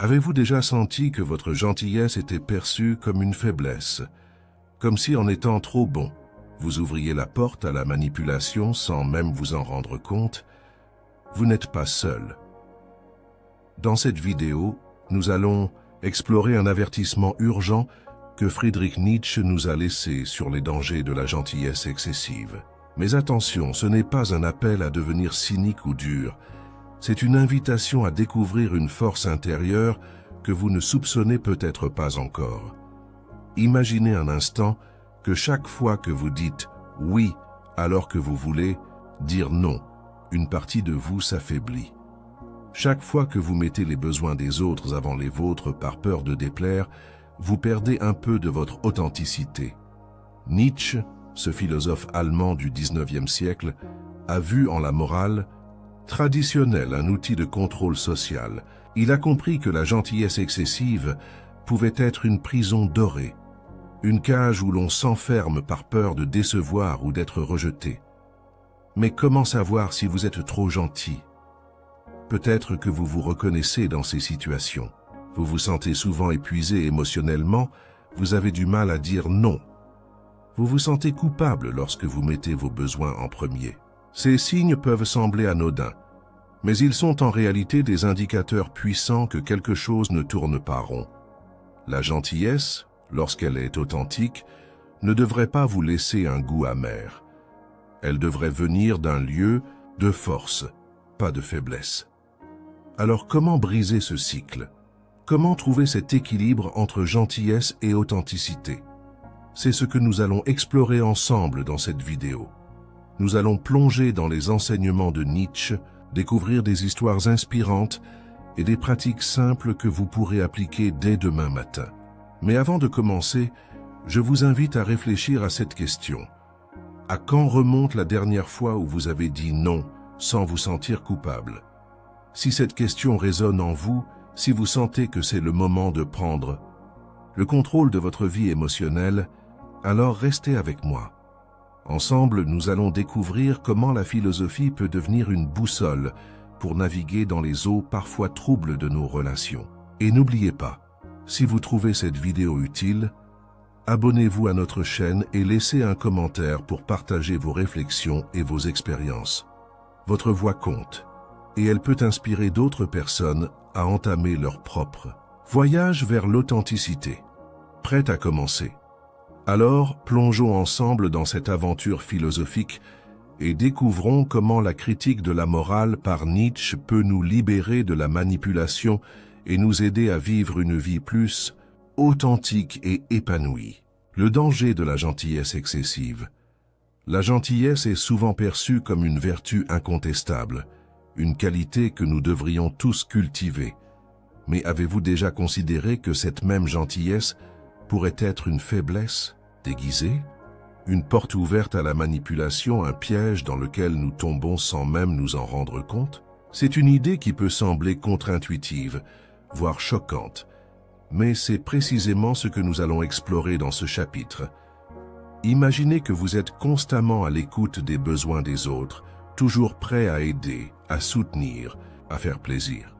Avez-vous déjà senti que votre gentillesse était perçue comme une faiblesse, comme si en étant trop bon, vous ouvriez la porte à la manipulation sans même vous en rendre compte? Vous n'êtes pas seul. Dans cette vidéo, nous allons explorer un avertissement urgent que Friedrich Nietzsche nous a laissé sur les dangers de la gentillesse excessive. Mais attention, ce n'est pas un appel à devenir cynique ou dur. C'est une invitation à découvrir une force intérieure que vous ne soupçonnez peut-être pas encore. Imaginez un instant que chaque fois que vous dites « oui » alors que vous voulez dire « non », une partie de vous s'affaiblit. Chaque fois que vous mettez les besoins des autres avant les vôtres par peur de déplaire, vous perdez un peu de votre authenticité. Nietzsche, ce philosophe allemand du XIXe siècle, a vu en la morale traditionnelle un outil de contrôle social. Il a compris que la gentillesse excessive pouvait être une prison dorée, une cage où l'on s'enferme par peur de décevoir ou d'être rejeté. Mais comment savoir si vous êtes trop gentil? Peut-être que vous vous reconnaissez dans ces situations. Vous vous sentez souvent épuisé émotionnellement, vous avez du mal à dire non. Vous vous sentez coupable lorsque vous mettez vos besoins en premier. Ces signes peuvent sembler anodins, mais ils sont en réalité des indicateurs puissants que quelque chose ne tourne pas rond. La gentillesse, lorsqu'elle est authentique, ne devrait pas vous laisser un goût amer. Elle devrait venir d'un lieu de force, pas de faiblesse. Alors comment briser ce cycle? Comment trouver cet équilibre entre gentillesse et authenticité? C'est ce que nous allons explorer ensemble dans cette vidéo. Nous allons plonger dans les enseignements de Nietzsche, découvrir des histoires inspirantes et des pratiques simples que vous pourrez appliquer dès demain matin. Mais avant de commencer, je vous invite à réfléchir à cette question. À quand remonte la dernière fois où vous avez dit non sans vous sentir coupable? Si cette question résonne en vous, si vous sentez que c'est le moment de prendre le contrôle de votre vie émotionnelle, alors restez avec moi. Ensemble, nous allons découvrir comment la philosophie peut devenir une boussole pour naviguer dans les eaux parfois troubles de nos relations. Et n'oubliez pas, si vous trouvez cette vidéo utile, abonnez-vous à notre chaîne et laissez un commentaire pour partager vos réflexions et vos expériences. Votre voix compte, et elle peut inspirer d'autres personnes à entamer leur propre voyage vers l'authenticité. Prête à commencer? Alors, plongeons ensemble dans cette aventure philosophique et découvrons comment la critique de la morale par Nietzsche peut nous libérer de la manipulation et nous aider à vivre une vie plus authentique et épanouie. Le danger de la gentillesse excessive. La gentillesse est souvent perçue comme une vertu incontestable, une qualité que nous devrions tous cultiver. Mais avez-vous déjà considéré que cette même gentillesse pourrait être une faiblesse déguisée? Une porte ouverte à la manipulation, un piège dans lequel nous tombons sans même nous en rendre compte? C'est une idée qui peut sembler contre-intuitive, voire choquante, mais c'est précisément ce que nous allons explorer dans ce chapitre. Imaginez que vous êtes constamment à l'écoute des besoins des autres, toujours prêt à aider, à soutenir, à faire plaisir.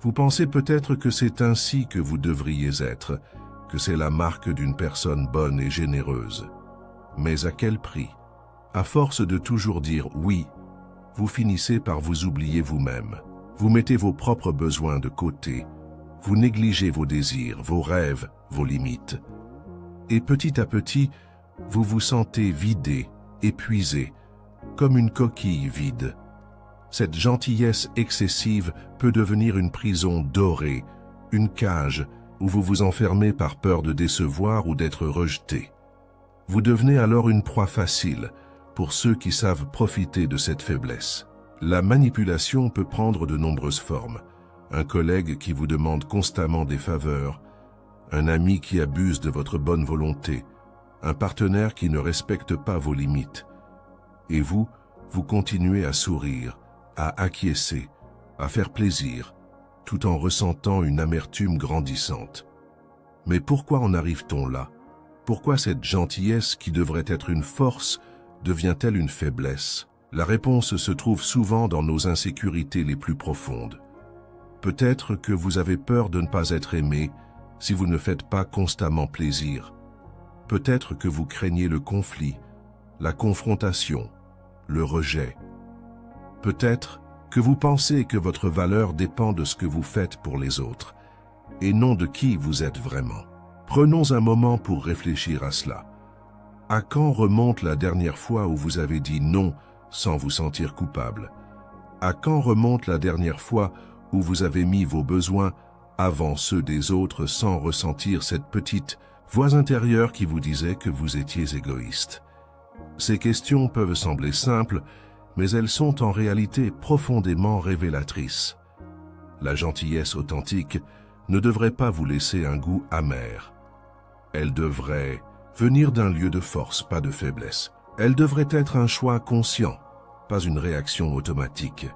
Vous pensez peut-être que c'est ainsi que vous devriez être, que c'est la marque d'une personne bonne et généreuse. Mais à quel prix? À force de toujours dire « oui », vous finissez par vous oublier vous-même. Vous mettez vos propres besoins de côté. Vous négligez vos désirs, vos rêves, vos limites. Et petit à petit, vous vous sentez vidé, épuisé, comme une coquille vide. Cette gentillesse excessive peut devenir une prison dorée, une cage où vous vous enfermez par peur de décevoir ou d'être rejeté. Vous devenez alors une proie facile pour ceux qui savent profiter de cette faiblesse. La manipulation peut prendre de nombreuses formes. Un collègue qui vous demande constamment des faveurs, un ami qui abuse de votre bonne volonté, un partenaire qui ne respecte pas vos limites. Et vous continuez à sourire, à acquiescer, à faire plaisir, tout en ressentant une amertume grandissante. Mais pourquoi en arrive-t-on là? Pourquoi cette gentillesse qui devrait être une force devient-elle une faiblesse? La réponse se trouve souvent dans nos insécurités les plus profondes. Peut-être que vous avez peur de ne pas être aimé si vous ne faites pas constamment plaisir. Peut-être que vous craignez le conflit, la confrontation, le rejet. Peut-être que vous pensez que votre valeur dépend de ce que vous faites pour les autres, et non de qui vous êtes vraiment. Prenons un moment pour réfléchir à cela. À quand remonte la dernière fois où vous avez dit non sans vous sentir coupable? À quand remonte la dernière fois où vous avez mis vos besoins avant ceux des autres sans ressentir cette petite voix intérieure qui vous disait que vous étiez égoïste? Ces questions peuvent sembler simples, mais elles sont en réalité profondément révélatrices. La gentillesse authentique ne devrait pas vous laisser un goût amer. Elle devrait venir d'un lieu de force, pas de faiblesse. Elle devrait être un choix conscient, pas une réaction automatique.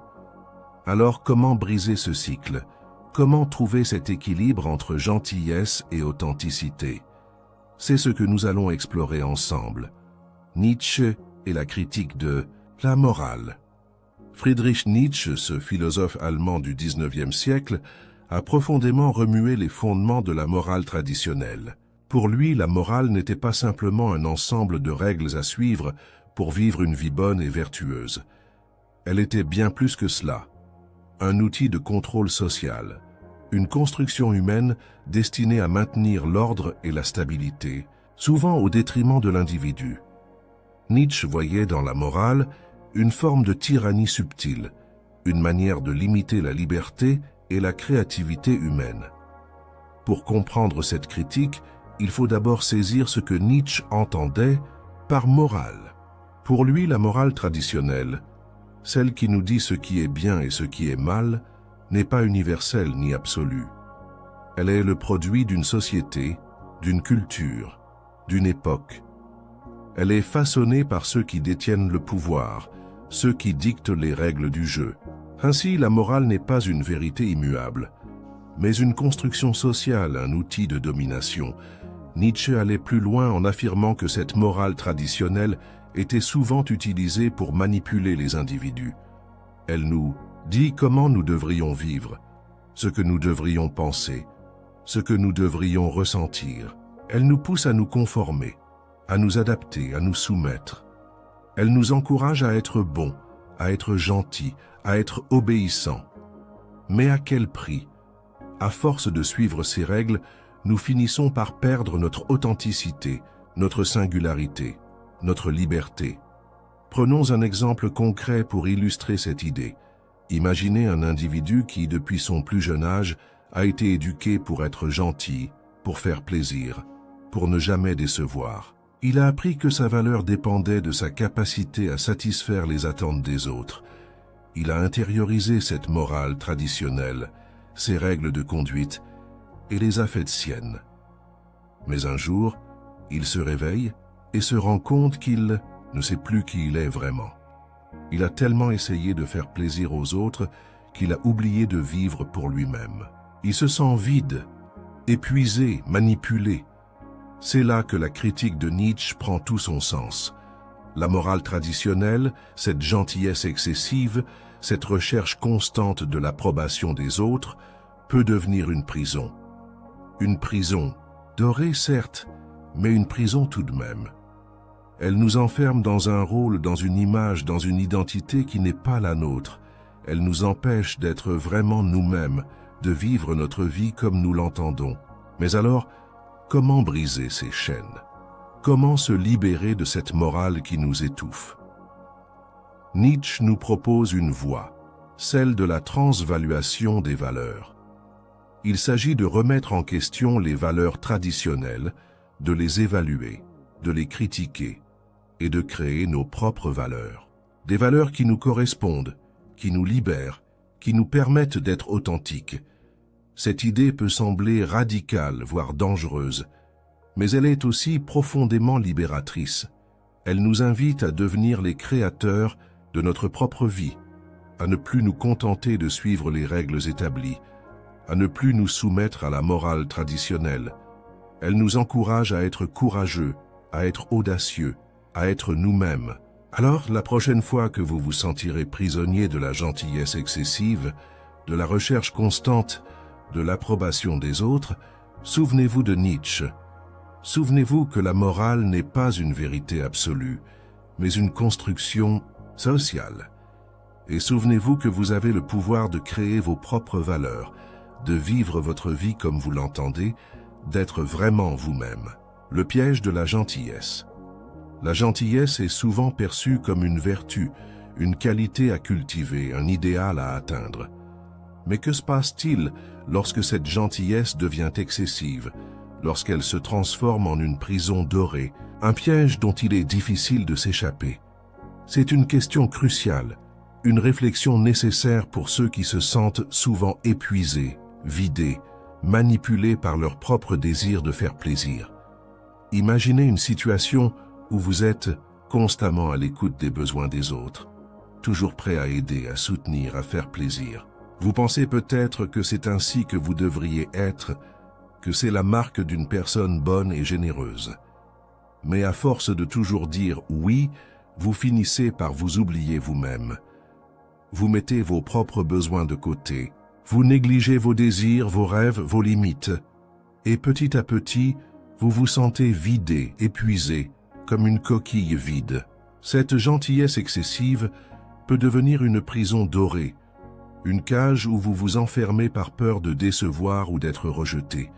Alors comment briser ce cycle? Comment trouver cet équilibre entre gentillesse et authenticité? C'est ce que nous allons explorer ensemble. Nietzsche et la critique de la morale. Friedrich Nietzsche, ce philosophe allemand du XIXe siècle, a profondément remué les fondements de la morale traditionnelle. Pour lui, la morale n'était pas simplement un ensemble de règles à suivre pour vivre une vie bonne et vertueuse. Elle était bien plus que cela. Un outil de contrôle social, une construction humaine destinée à maintenir l'ordre et la stabilité, souvent au détriment de l'individu. Nietzsche voyait dans la morale une forme de tyrannie subtile, une manière de limiter la liberté et la créativité humaine. Pour comprendre cette critique, il faut d'abord saisir ce que Nietzsche entendait par morale. Pour lui, la morale traditionnelle, celle qui nous dit ce qui est bien et ce qui est mal, n'est pas universelle ni absolue. Elle est le produit d'une société, d'une culture, d'une époque. Elle est façonnée par ceux qui détiennent le pouvoir, ceux qui dictent les règles du jeu. Ainsi, la morale n'est pas une vérité immuable, mais une construction sociale, un outil de domination. Nietzsche allait plus loin en affirmant que cette morale traditionnelle était souvent utilisée pour manipuler les individus. Elle nous dit comment nous devrions vivre, ce que nous devrions penser, ce que nous devrions ressentir. Elle nous pousse à nous conformer, à nous adapter, à nous soumettre. Elle nous encourage à être bons, à être gentils, à être obéissants. Mais à quel prix? À force de suivre ces règles, nous finissons par perdre notre authenticité, notre singularité, notre liberté. Prenons un exemple concret pour illustrer cette idée. Imaginez un individu qui, depuis son plus jeune âge, a été éduqué pour être gentil, pour faire plaisir, pour ne jamais décevoir. Il a appris que sa valeur dépendait de sa capacité à satisfaire les attentes des autres. Il a intériorisé cette morale traditionnelle, ces règles de conduite, et les a faites siennes. Mais un jour, il se réveille et se rend compte qu'il ne sait plus qui il est vraiment. Il a tellement essayé de faire plaisir aux autres qu'il a oublié de vivre pour lui-même. Il se sent vide, épuisé, manipulé. C'est là que la critique de Nietzsche prend tout son sens. La morale traditionnelle, cette gentillesse excessive, cette recherche constante de l'approbation des autres, peut devenir une prison. Une prison, dorée certes, mais une prison tout de même. Elle nous enferme dans un rôle, dans une image, dans une identité qui n'est pas la nôtre. Elle nous empêche d'être vraiment nous-mêmes, de vivre notre vie comme nous l'entendons. Mais alors, comment briser ces chaînes? Comment se libérer de cette morale qui nous étouffe? Nietzsche nous propose une voie, celle de la transvaluation des valeurs. Il s'agit de remettre en question les valeurs traditionnelles, de les évaluer, de les critiquer et de créer nos propres valeurs. Des valeurs qui nous correspondent, qui nous libèrent, qui nous permettent d'être authentiques. Cette idée peut sembler radicale, voire dangereuse, mais elle est aussi profondément libératrice. Elle nous invite à devenir les créateurs de notre propre vie, à ne plus nous contenter de suivre les règles établies, à ne plus nous soumettre à la morale traditionnelle. Elle nous encourage à être courageux, à être audacieux, à être nous-mêmes. Alors, la prochaine fois que vous vous sentirez prisonnier de la gentillesse excessive, de la recherche constante de l'approbation des autres, souvenez-vous de Nietzsche. Souvenez-vous que la morale n'est pas une vérité absolue, mais une construction sociale. Et souvenez-vous que vous avez le pouvoir de créer vos propres valeurs, de vivre votre vie comme vous l'entendez, d'être vraiment vous-même. Le piège de la gentillesse. La gentillesse est souvent perçue comme une vertu, une qualité à cultiver, un idéal à atteindre. Mais que se passe-t-il lorsque cette gentillesse devient excessive, lorsqu'elle se transforme en une prison dorée, un piège dont il est difficile de s'échapper? C'est une question cruciale, une réflexion nécessaire pour ceux qui se sentent souvent épuisés, vidés, manipulés par leur propre désir de faire plaisir. Imaginez une situation où vous êtes constamment à l'écoute des besoins des autres, toujours prêt à aider, à soutenir, à faire plaisir. Vous pensez peut-être que c'est ainsi que vous devriez être, que c'est la marque d'une personne bonne et généreuse. Mais à force de toujours dire oui, vous finissez par vous oublier vous-même. Vous mettez vos propres besoins de côté. Vous négligez vos désirs, vos rêves, vos limites. Et petit à petit, vous vous sentez vidé, épuisé, comme une coquille vide. Cette gentillesse excessive peut devenir une prison dorée, une cage où vous vous enfermez par peur de décevoir ou d'être rejeté.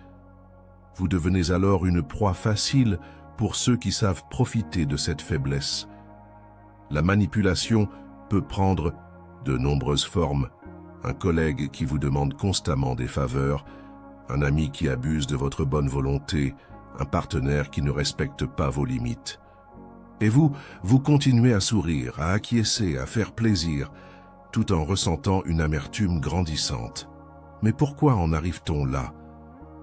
Vous devenez alors une proie facile pour ceux qui savent profiter de cette faiblesse. La manipulation peut prendre de nombreuses formes. Un collègue qui vous demande constamment des faveurs, un ami qui abuse de votre bonne volonté, un partenaire qui ne respecte pas vos limites. Et vous continuez à sourire, à acquiescer, à faire plaisir, tout en ressentant une amertume grandissante. Mais pourquoi en arrive-t-on là?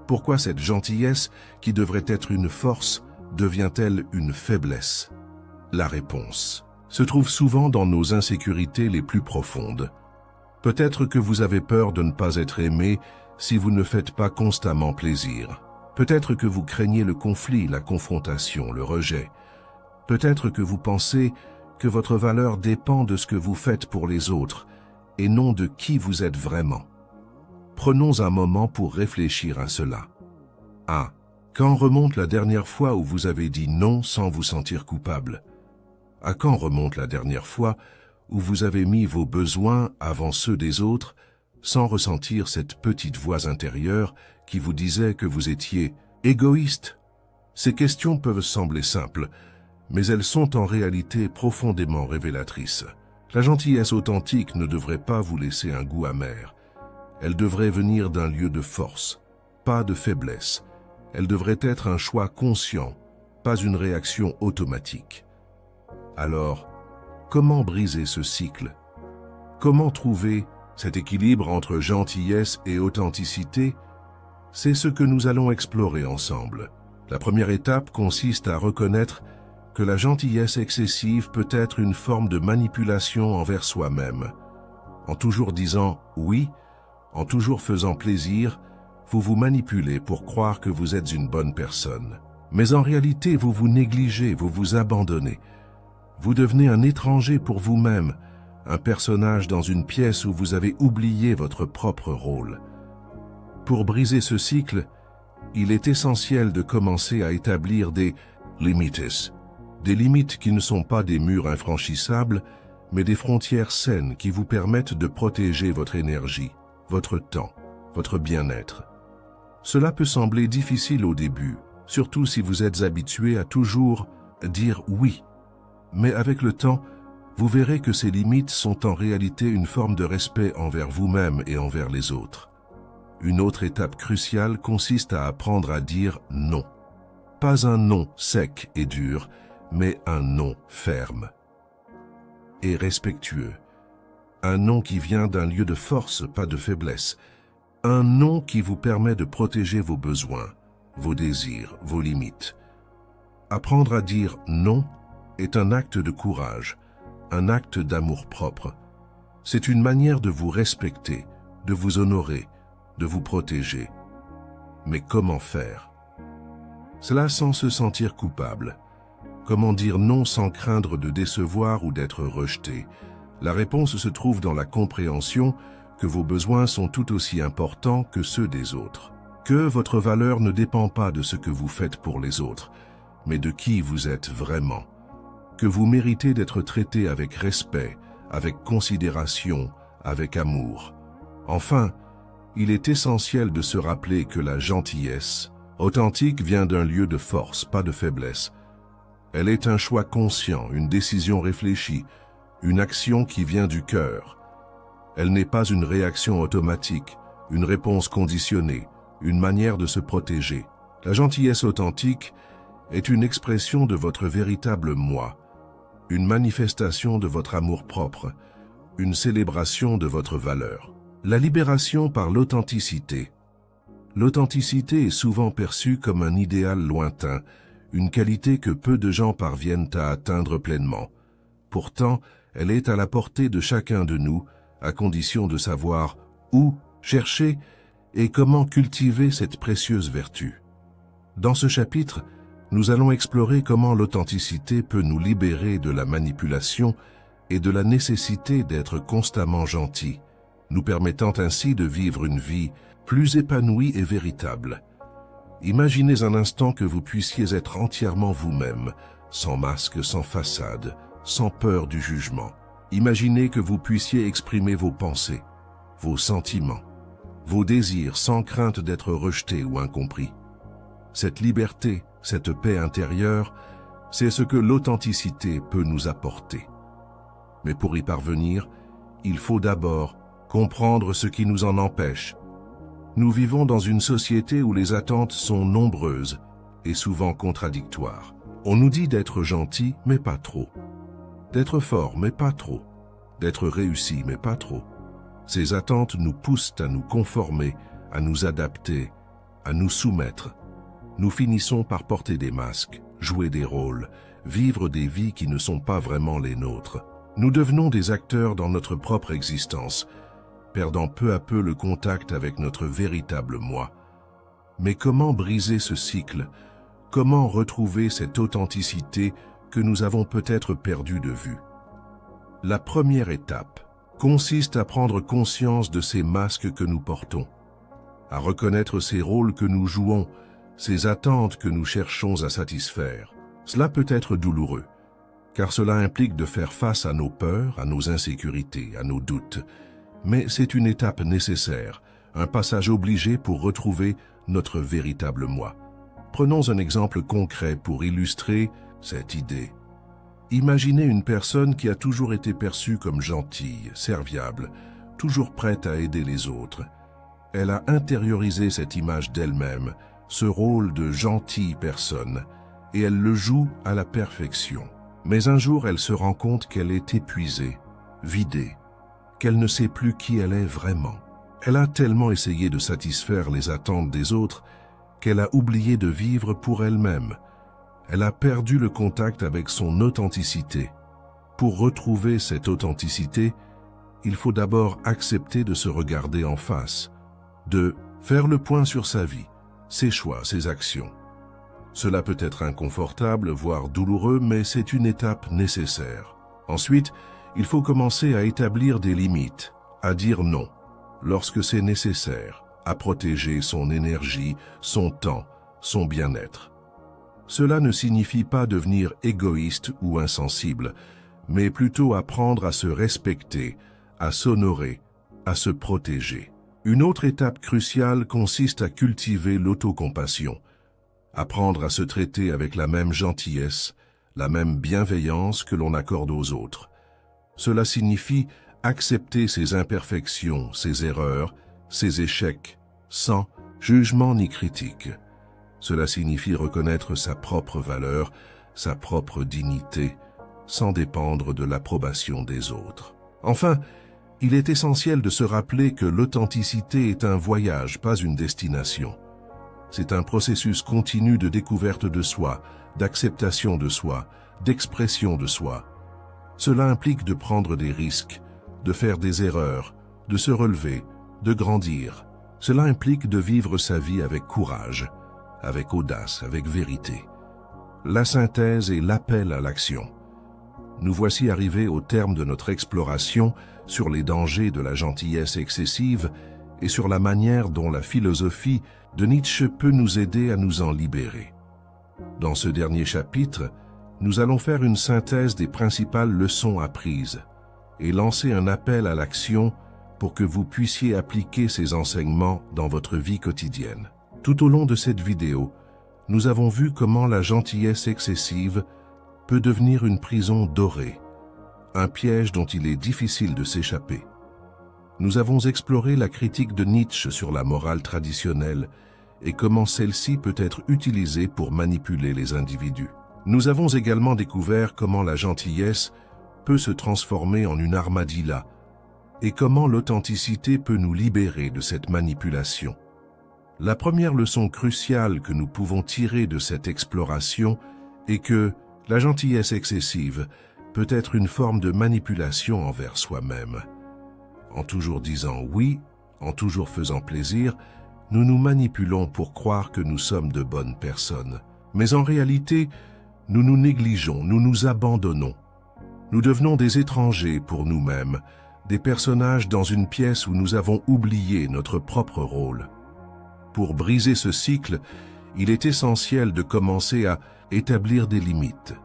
Pourquoi cette gentillesse, qui devrait être une force, devient-elle une faiblesse? La réponse se trouve souvent dans nos insécurités les plus profondes. Peut-être que vous avez peur de ne pas être aimé si vous ne faites pas constamment plaisir. Peut-être que vous craignez le conflit, la confrontation, le rejet. Peut-être que vous pensez que votre valeur dépend de ce que vous faites pour les autres et non de qui vous êtes vraiment. Prenons un moment pour réfléchir à cela. 1. Quand remonte la dernière fois où vous avez dit non sans vous sentir coupable? À quand remonte la dernière fois où vous avez mis vos besoins avant ceux des autres sans ressentir cette petite voix intérieure qui vous disait que vous étiez égoïste? Ces questions peuvent sembler simples, mais elles sont en réalité profondément révélatrices. La gentillesse authentique ne devrait pas vous laisser un goût amer. Elle devrait venir d'un lieu de force, pas de faiblesse. Elle devrait être un choix conscient, pas une réaction automatique. Alors, comment briser ce cycle? Comment trouver cet équilibre entre gentillesse et authenticité? C'est ce que nous allons explorer ensemble. La première étape consiste à reconnaître que la gentillesse excessive peut être une forme de manipulation envers soi-même. En toujours disant « oui », en toujours faisant plaisir, vous vous manipulez pour croire que vous êtes une bonne personne. Mais en réalité, vous vous négligez, vous vous abandonnez. Vous devenez un étranger pour vous-même, un personnage dans une pièce où vous avez oublié votre propre rôle. Pour briser ce cycle, il est essentiel de commencer à établir des limites. Des limites qui ne sont pas des murs infranchissables, mais des frontières saines qui vous permettent de protéger votre énergie, votre temps, votre bien-être. Cela peut sembler difficile au début, surtout si vous êtes habitué à toujours dire oui. Mais avec le temps, vous verrez que ces limites sont en réalité une forme de respect envers vous-même et envers les autres. Une autre étape cruciale consiste à apprendre à dire non. Pas un non sec et dur, mais un non ferme et respectueux. Un non qui vient d'un lieu de force, pas de faiblesse. Un non qui vous permet de protéger vos besoins, vos désirs, vos limites. Apprendre à dire non est un acte de courage, un acte d'amour-propre. C'est une manière de vous respecter, de vous honorer, de vous protéger. Mais comment faire? Cela sans se sentir coupable. Comment dire non sans craindre de décevoir ou d'être rejeté? La réponse se trouve dans la compréhension que vos besoins sont tout aussi importants que ceux des autres, que votre valeur ne dépend pas de ce que vous faites pour les autres, mais de qui vous êtes vraiment, que vous méritez d'être traité avec respect, avec considération, avec amour. Enfin, il est essentiel de se rappeler que la gentillesse authentique vient d'un lieu de force, pas de faiblesse. Elle est un choix conscient, une décision réfléchie, une action qui vient du cœur. Elle n'est pas une réaction automatique, une réponse conditionnée, une manière de se protéger. La gentillesse authentique est une expression de votre véritable moi, une manifestation de votre amour-propre, une célébration de votre valeur. La libération par l'authenticité. L'authenticité est souvent perçue comme un idéal lointain, une qualité que peu de gens parviennent à atteindre pleinement. Pourtant, elle est à la portée de chacun de nous, à condition de savoir où chercher et comment cultiver cette précieuse vertu. Dans ce chapitre, nous allons explorer comment l'authenticité peut nous libérer de la manipulation et de la nécessité d'être constamment gentil, nous permettant ainsi de vivre une vie plus épanouie et véritable. Imaginez un instant que vous puissiez être entièrement vous-même, sans masque, sans façade, sans peur du jugement. Imaginez que vous puissiez exprimer vos pensées, vos sentiments, vos désirs sans crainte d'être rejeté ou incompris. Cette liberté, cette paix intérieure, c'est ce que l'authenticité peut nous apporter. Mais pour y parvenir, il faut d'abord comprendre ce qui nous en empêche. Nous vivons dans une société où les attentes sont nombreuses et souvent contradictoires. On nous dit d'être gentil, mais pas trop. D'être fort, mais pas trop. D'être réussi, mais pas trop. Ces attentes nous poussent à nous conformer, à nous adapter, à nous soumettre. Nous finissons par porter des masques, jouer des rôles, vivre des vies qui ne sont pas vraiment les nôtres. Nous devenons des acteurs dans notre propre existence, perdant peu à peu le contact avec notre véritable moi. Mais comment briser ce cycle? Comment retrouver cette authenticité que nous avons peut-être perdue de vue? La première étape consiste à prendre conscience de ces masques que nous portons, à reconnaître ces rôles que nous jouons, ces attentes que nous cherchons à satisfaire. Cela peut être douloureux, car cela implique de faire face à nos peurs, à nos insécurités, à nos doutes. Mais c'est une étape nécessaire, un passage obligé pour retrouver notre véritable moi. Prenons un exemple concret pour illustrer cette idée. Imaginez une personne qui a toujours été perçue comme gentille, serviable, toujours prête à aider les autres. Elle a intériorisé cette image d'elle-même, ce rôle de gentille personne, et elle le joue à la perfection. Mais un jour, elle se rend compte qu'elle est épuisée, vidée, qu'elle ne sait plus qui elle est vraiment. Elle a tellement essayé de satisfaire les attentes des autres qu'elle a oublié de vivre pour elle-même. Elle a perdu le contact avec son authenticité. Pour retrouver cette authenticité, il faut d'abord accepter de se regarder en face, de faire le point sur sa vie, ses choix, ses actions. Cela peut être inconfortable, voire douloureux, mais c'est une étape nécessaire. Ensuite, il faut commencer à établir des limites, à dire non, lorsque c'est nécessaire, à protéger son énergie, son temps, son bien-être. Cela ne signifie pas devenir égoïste ou insensible, mais plutôt apprendre à se respecter, à s'honorer, à se protéger. Une autre étape cruciale consiste à cultiver l'autocompassion, apprendre à se traiter avec la même gentillesse, la même bienveillance que l'on accorde aux autres. Cela signifie accepter ses imperfections, ses erreurs, ses échecs, sans jugement ni critique. Cela signifie reconnaître sa propre valeur, sa propre dignité, sans dépendre de l'approbation des autres. Enfin, il est essentiel de se rappeler que l'authenticité est un voyage, pas une destination. C'est un processus continu de découverte de soi, d'acceptation de soi, d'expression de soi. Cela implique de prendre des risques, de faire des erreurs, de se relever, de grandir. Cela implique de vivre sa vie avec courage, avec audace, avec vérité. La synthèse est l'appel à l'action. Nous voici arrivés au terme de notre exploration sur les dangers de la gentillesse excessive et sur la manière dont la philosophie de Nietzsche peut nous aider à nous en libérer. Dans ce dernier chapitre, nous allons faire une synthèse des principales leçons apprises et lancer un appel à l'action pour que vous puissiez appliquer ces enseignements dans votre vie quotidienne. Tout au long de cette vidéo, nous avons vu comment la gentillesse excessive peut devenir une prison dorée, un piège dont il est difficile de s'échapper. Nous avons exploré la critique de Nietzsche sur la morale traditionnelle et comment celle-ci peut être utilisée pour manipuler les individus. Nous avons également découvert comment la gentillesse peut se transformer en une armadillah et comment l'authenticité peut nous libérer de cette manipulation. La première leçon cruciale que nous pouvons tirer de cette exploration est que la gentillesse excessive peut être une forme de manipulation envers soi-même. En toujours disant oui, en toujours faisant plaisir, nous nous manipulons pour croire que nous sommes de bonnes personnes. Mais en réalité, nous nous négligeons, nous nous abandonnons. Nous devenons des étrangers pour nous-mêmes, des personnages dans une pièce où nous avons oublié notre propre rôle. Pour briser ce cycle, il est essentiel de commencer à établir des limites.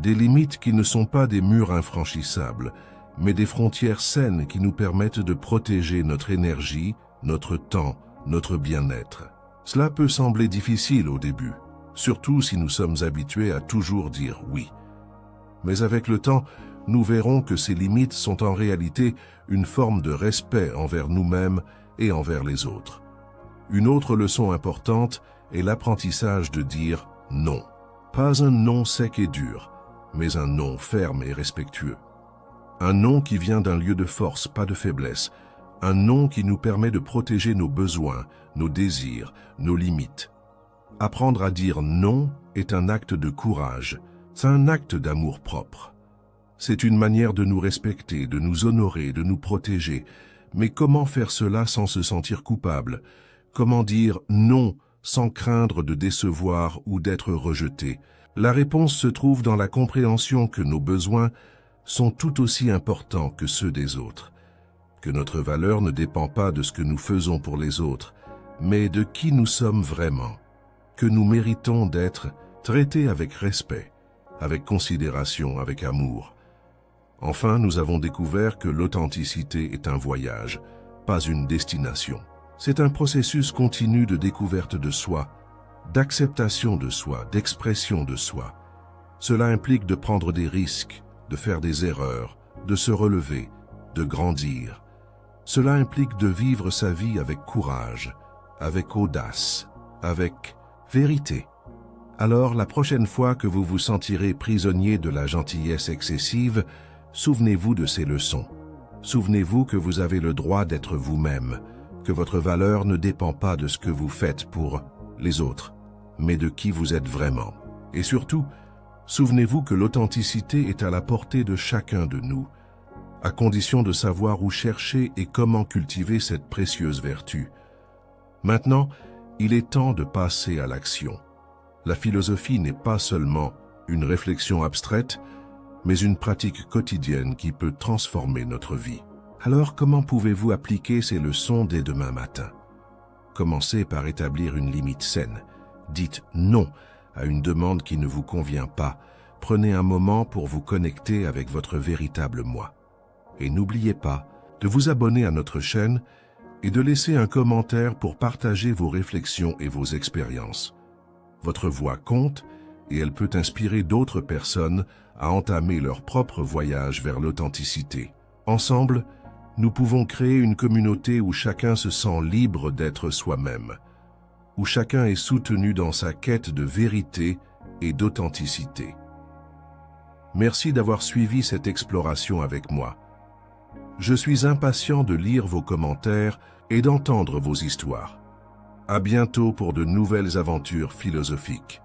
Des limites qui ne sont pas des murs infranchissables, mais des frontières saines qui nous permettent de protéger notre énergie, notre temps, notre bien-être. Cela peut sembler difficile au début, surtout si nous sommes habitués à toujours dire oui. Mais avec le temps, nous verrons que ces limites sont en réalité une forme de respect envers nous-mêmes et envers les autres. Une autre leçon importante est l'apprentissage de dire non. Pas un non sec et dur, mais un non ferme et respectueux. Un non qui vient d'un lieu de force, pas de faiblesse. Un non qui nous permet de protéger nos besoins, nos désirs, nos limites. Apprendre à dire non est un acte de courage, c'est un acte d'amour-propre. C'est une manière de nous respecter, de nous honorer, de nous protéger. Mais comment faire cela sans se sentir coupable? Comment dire non sans craindre de décevoir ou d'être rejeté? La réponse se trouve dans la compréhension que nos besoins sont tout aussi importants que ceux des autres, que notre valeur ne dépend pas de ce que nous faisons pour les autres, mais de qui nous sommes vraiment, que nous méritons d'être traités avec respect, avec considération, avec amour. Enfin, nous avons découvert que l'authenticité est un voyage, pas une destination. C'est un processus continu de découverte de soi, d'acceptation de soi, d'expression de soi. Cela implique de prendre des risques, de faire des erreurs, de se relever, de grandir. Cela implique de vivre sa vie avec courage, avec audace, avec vérité. Alors, la prochaine fois que vous vous sentirez prisonnier de la gentillesse excessive, souvenez-vous de ces leçons. Souvenez-vous que vous avez le droit d'être vous-même, que votre valeur ne dépend pas de ce que vous faites pour les autres, mais de qui vous êtes vraiment. Et surtout, souvenez-vous que l'authenticité est à la portée de chacun de nous, à condition de savoir où chercher et comment cultiver cette précieuse vertu. Maintenant, il est temps de passer à l'action. La philosophie n'est pas seulement une réflexion abstraite, mais une pratique quotidienne qui peut transformer notre vie. Alors, comment pouvez-vous appliquer ces leçons dès demain matin? Commencez par établir une limite saine. Dites non à une demande qui ne vous convient pas. Prenez un moment pour vous connecter avec votre véritable moi. Et n'oubliez pas de vous abonner à notre chaîne et de laisser un commentaire pour partager vos réflexions et vos expériences. Votre voix compte et elle peut inspirer d'autres personnes à entamer leur propre voyage vers l'authenticité. Ensemble, nous pouvons créer une communauté où chacun se sent libre d'être soi-même, où chacun est soutenu dans sa quête de vérité et d'authenticité. Merci d'avoir suivi cette exploration avec moi. Je suis impatient de lire vos commentaires et d'entendre vos histoires. À bientôt pour de nouvelles aventures philosophiques.